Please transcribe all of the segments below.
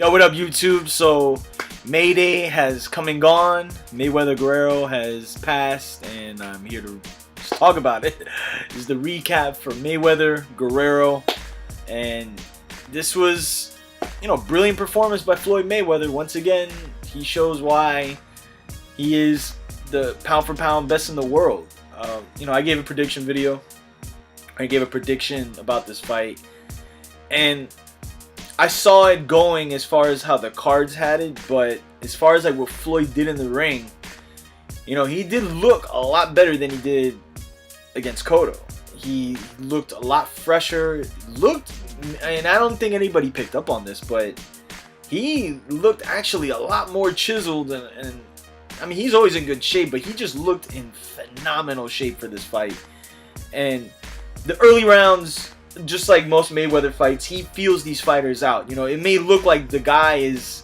Yo, what up, YouTube? So, Mayday has come and gone. Mayweather Guerrero has passed, and I'm here to just talk about it. This is the recap for Mayweather Guerrero, and this was, brilliant performance by Floyd Mayweather. Once again, he shows why he is the pound for pound best in the world. I gave a prediction video. I gave a prediction about this fight, and I saw it going as far as how the cards had it, but as far as like what Floyd did in the ring, he did look a lot better than he did against Cotto. He looked a lot fresher, and I don't think anybody picked up on this, but he looked actually a lot more chiseled, and I mean, he's always in good shape, but he just looked in phenomenal shape for this fight. And the early rounds, just like most Mayweather fights, he feels these fighters out. It may look like the guy is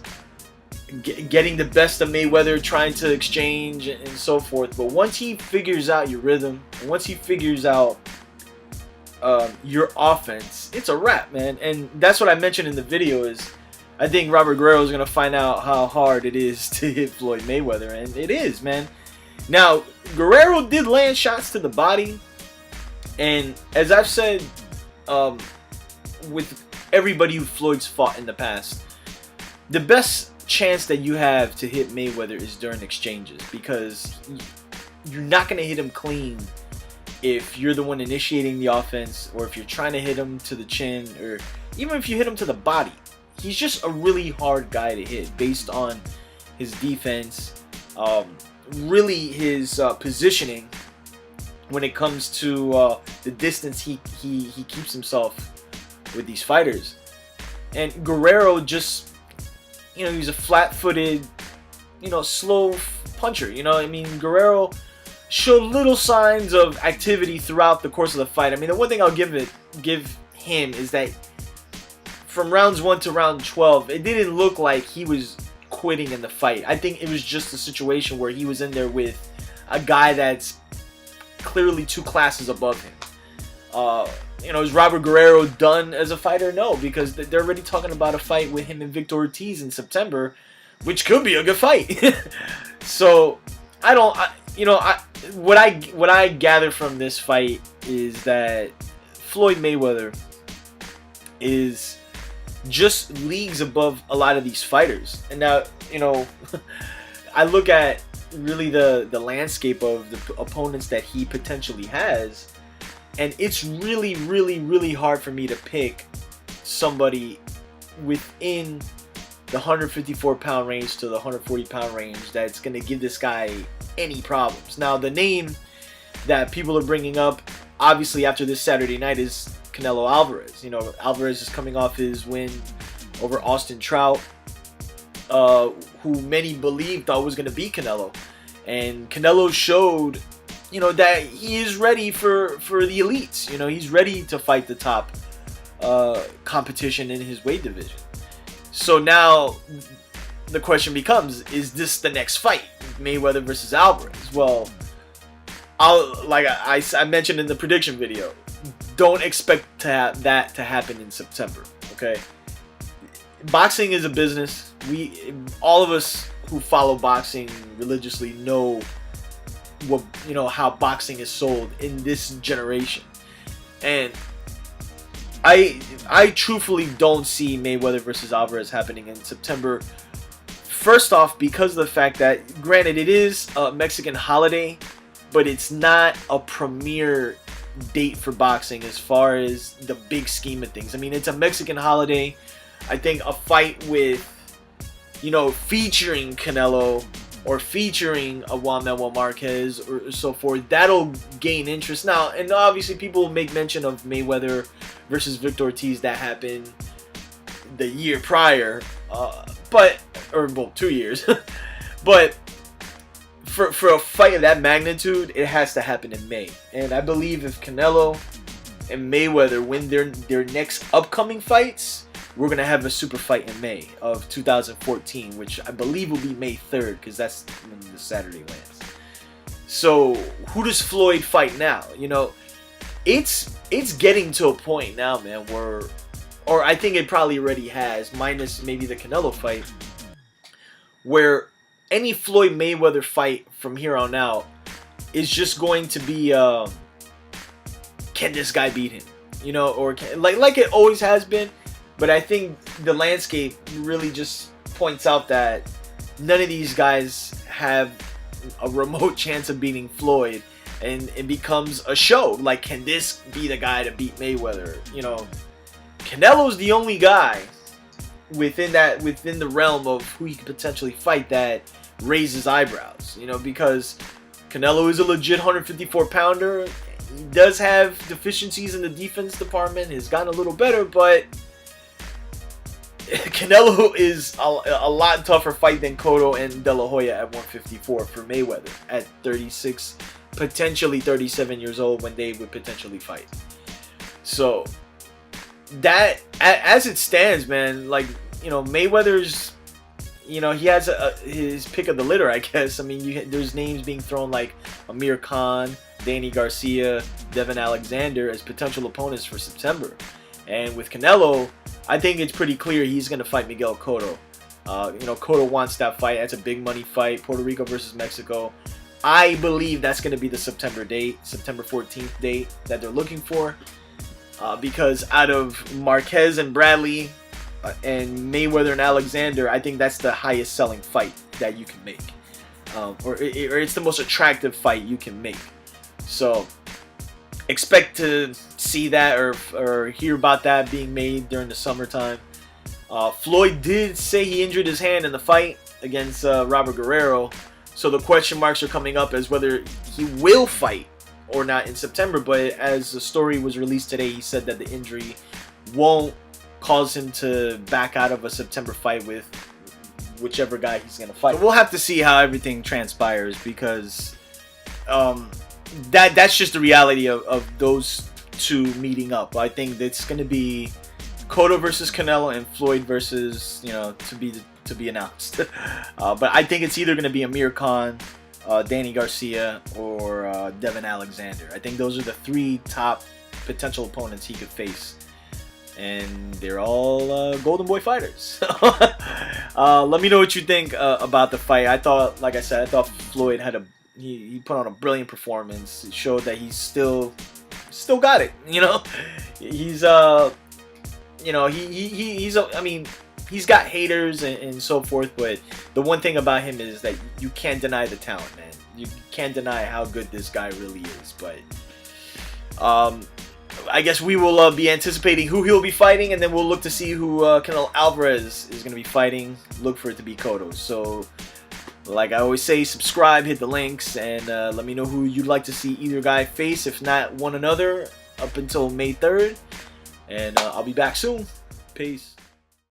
getting the best of Mayweather, trying to exchange and so forth, but once he figures out your rhythm, and once he figures out your offense, it's a wrap, man. And that's what I mentioned in the video is I think Robert Guerrero is going to find out how hard it is to hit Floyd Mayweather, and it is, man. Now, Guerrero did land shots to the body, and as I've said, with everybody who Floyd's fought in the past, the best chance that you have to hit Mayweather is during exchanges, because you're not going to hit him clean if you're the one initiating the offense, or if you're trying to hit him to the chin, or even if you hit him to the body. He's just a really hard guy to hit based on his defense, really his positioning when it comes to the distance he keeps himself with these fighters. And Guerrero just, he's a flat-footed, slow puncher. I mean, Guerrero showed little signs of activity throughout the course of the fight. I mean, the one thing I'll give him is that from rounds 1 to round 12, it didn't look like he was quitting in the fight. I think it was just a situation where he was in there with a guy that's clearly 2 classes above him. Is Robert Guerrero done as a fighter? No, because they're already talking about a fight with him and Victor Ortiz in September, which could be a good fight. So what I gather from this fight is that Floyd Mayweather is just leagues above a lot of these fighters. And now, I look at really the landscape of the opponents that he potentially has, and it's really, really, really hard for me to pick somebody within the 154-pound range to the 140-pound range that's going to give this guy any problems. Now, the name that people are bringing up, obviously, after this Saturday night is Canelo Alvarez. Alvarez is coming off his win over Austin Trout, who many thought was going to beat Canelo. And Canelo showed, that he is ready for the elites. He's ready to fight the top competition in his weight division. So now the question becomes, is this the next fight? Mayweather versus Alvarez? Well, I mentioned in the prediction video, don't expect that to happen in September, okay? Boxing is a business. All of us who follow boxing religiously know how boxing is sold in this generation. And I truthfully don't see Mayweather versus Alvarez happening in September. First off, because of the fact that, granted, it is a Mexican holiday, but it's not a premier date for boxing as far as the big scheme of things. I mean, it's a Mexican holiday. I think a fight with, featuring Canelo or featuring a Juan Manuel Marquez or so forth, that'll gain interest. Now, and obviously people make mention of Mayweather versus Victor Ortiz that happened the year prior, 2 years. But for a fight of that magnitude, it has to happen in May. And I believe if Canelo and Mayweather win their next upcoming fights, we're going to have a super fight in May of 2014, which I believe will be May 3rd, because that's when the Saturday lands. So who does Floyd fight now? It's getting to a point now, man, where or I think it probably already has, minus maybe the Canelo fight, where any Floyd Mayweather fight from here on out is just going to be, can this guy beat him? You know, or like it always has been. But I think the landscape really just points out that none of these guys have a remote chance of beating Floyd, and it becomes a show. Like, can this be the guy to beat Mayweather? You know, Canelo's the only guy within the realm of who he could potentially fight that raises eyebrows. You know, because Canelo is a legit 154-pounder. He does have deficiencies in the defense department. He's gotten a little better, but Canelo is a lot tougher fight than Cotto and De La Hoya at 154 for Mayweather at 36, potentially 37 years old when they would potentially fight. So that, as it stands, man, like, you know, Mayweather's, you know, he has his pick of the litter, I guess. I mean, there's names being thrown like Amir Khan, Danny Garcia, Devin Alexander as potential opponents for September. And with Canelo, I think it's pretty clear he's going to fight Miguel Cotto. You know, Cotto wants that fight. That's a big money fight. Puerto Rico versus Mexico. I believe that's going to be the September date, September 14th date that they're looking for. Because out of Marquez and Bradley and Mayweather and Alexander, I think that's the highest selling fight that you can make. Or it's the most attractive fight you can make. So expect to see that or hear about that being made during the summertime. Floyd did say he injured his hand in the fight against Robert Guerrero, so the question marks are coming up as whether he will fight or not in September. But as the story was released today, he said that the injury won't cause him to back out of a September fight with whichever guy he's going to fight. So we'll have to see how everything transpires, because that's just the reality of those two meeting up. I think it's going to be Cotto versus Canelo and Floyd versus, you know, to be announced. But I think it's either going to be Amir Khan, Danny Garcia, or Devin Alexander. I think those are the three top potential opponents he could face, and they're all Golden Boy fighters. Let me know what you think about the fight. I thought, like I said, I thought Floyd had he put on a brilliant performance. It showed that he's still got it. You know, he's you know, I mean, he's got haters and so forth, but the one thing about him is that you can't deny the talent, man. You can't deny how good this guy really is. But I guess we will be anticipating who he'll be fighting, and then we'll look to see who Canelo Alvarez is going to be fighting. Look for it to be Cotto. So, like I always say, subscribe, hit the links, and let me know who you'd like to see either guy face, if not one another, up until May 3rd. And I'll be back soon. Peace.